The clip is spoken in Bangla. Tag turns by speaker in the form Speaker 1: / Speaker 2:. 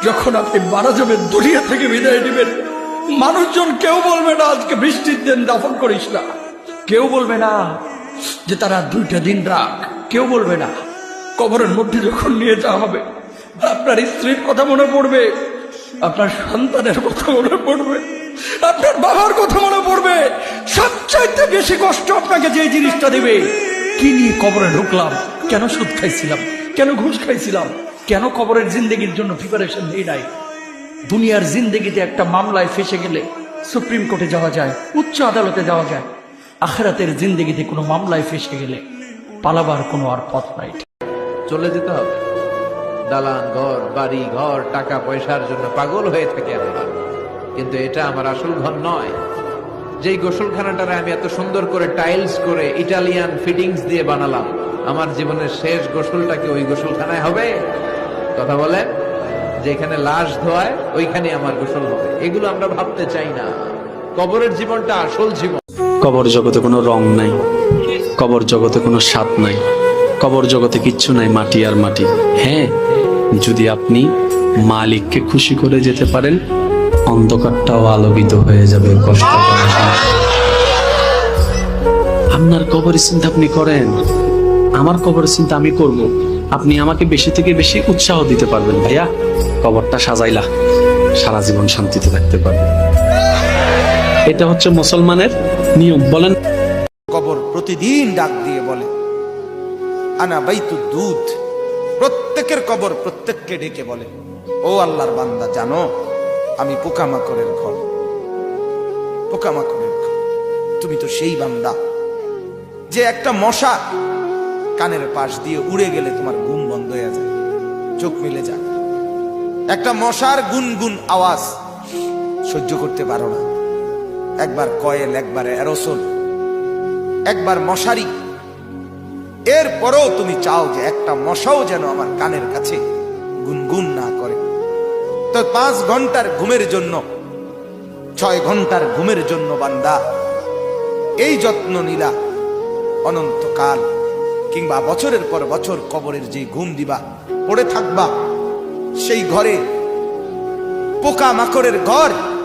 Speaker 1: যখন আপনি মারা যাবেন, দুনিয়া থেকে বিদায় নেবেন, মানুষজন কেউ বলবে না আজকে বৃষ্টির দিন দাফন করিস না, কেউ বলবে না যে তারা 2টা দিন রাখ, কেউ বলবে না। কবরের মধ্যে যখন নিয়ে যাওয়া হবে, আপনার স্ত্রীর কথা মনে পড়বে, আপনার সন্তানের কথা মনে পড়বে, আপনার বাবার কথা মনে পড়বে। সবচাইতে বেশি কষ্ট আপনাকে যে জিনিসটা দেবে, কি নিয়ে কবরে ঢুকলাম, কেন সুদ খাইছিলাম, কেন ঘুষ খাইছিলাম, কেন কবরের জিন্দেগির জন্য প্রিপারেশন নেই নাই। দুনিয়ার জিন্দেগিতে একটা মামলায় ফেসে গেলে সুপ্রিম কোর্টে যাওয়া যায়, উচ্চ আদালতে যাওয়া যায়। আখিরাতের জিন্দেগিতে কোনো মামলায় ফেসে গেলে পালাবার কোনো আর পথ নাই।
Speaker 2: চলে যেতে হবে। দালান ঘর, বাড়ি ঘর, টাকা পয়সার জন্য পাগল হয়ে থাকে আমরা, কিন্তু এটা আমার আসল ঘর নয়। যেই গোসলখানাটারে আমি এত সুন্দর করে টাইলস করে ইটালিয়ান ফিটিংস দিয়ে বানালাম, আমার জীবনের শেষ গোসলটা কি ওই গোসলখানায় হবে? কথা বলেন, যেখানে লাশ ধোয়ায় ওইখানে আমার গোসল হবে। এগুলো আমরা ভাবতে চাই না। কবরের জীবনটা আসল জীবন।
Speaker 3: কবর জগতে কোনো রং নাই, কবর জগতে কোনো স্বাদ নাই, কবর জগতে কিচ্ছু নাই, মাটি আর মাটি। হ্যাঁ, যদি আপনি মালিককে খুশি করে যেতে পারেন, অন্ধকারটাও আলোকিত হয়ে যাবে। কষ্ট আপনার কবরের চিন্তা আপনি করেন, আমার কবরের চিন্তা আমি করব। আপনি আমাকে বেশি থেকে বেশি উৎসাহ দিতে পারবেন, ভাইয়া কবরটা সাজাইলা, সারা জীবন শান্তিতে থাকতে পারবেন। এটা হচ্ছে মুসলমানের নিয়ম। বলেন,
Speaker 4: কবর প্রতিদিন ডাক দিয়ে বলে আনা বাইতুদ দুধ। প্রত্যেকের কবর প্রত্যেককে ডেকে বলে, ও আল্লাহর বান্দা, জানো আমি পোকামাকড়ের ঘর, পোকামাকড়ের ঘর। তুমি তো সেই বান্দা যে একটা মশা কানের পাশ দিয়ে উড়ে গেলে তোমার ঘুম বন্ধ হয়ে যায়, চোখ মিলে যায়। একটা মশার গুনগুন আওয়াজ সহ্য করতে পারো না। একবার কয়েল, একবার অ্যারোসল, একবার মশারি, এরপরেও তুমি চাও যে একটা মশাও যেন আমার কানের কাছে গুনগুন না করে। তো 5 ঘন্টার ঘুমের জন্য, 6 ঘন্টার ঘুমের জন্য বান্দা এই যত্ন নিলা, অনন্তকাল কিংবা বছরের পর বছর কবরের যে ঘুম দিবা, পড়ে থাকবা সেই ঘরে, পোকা মাকড়ের ঘর।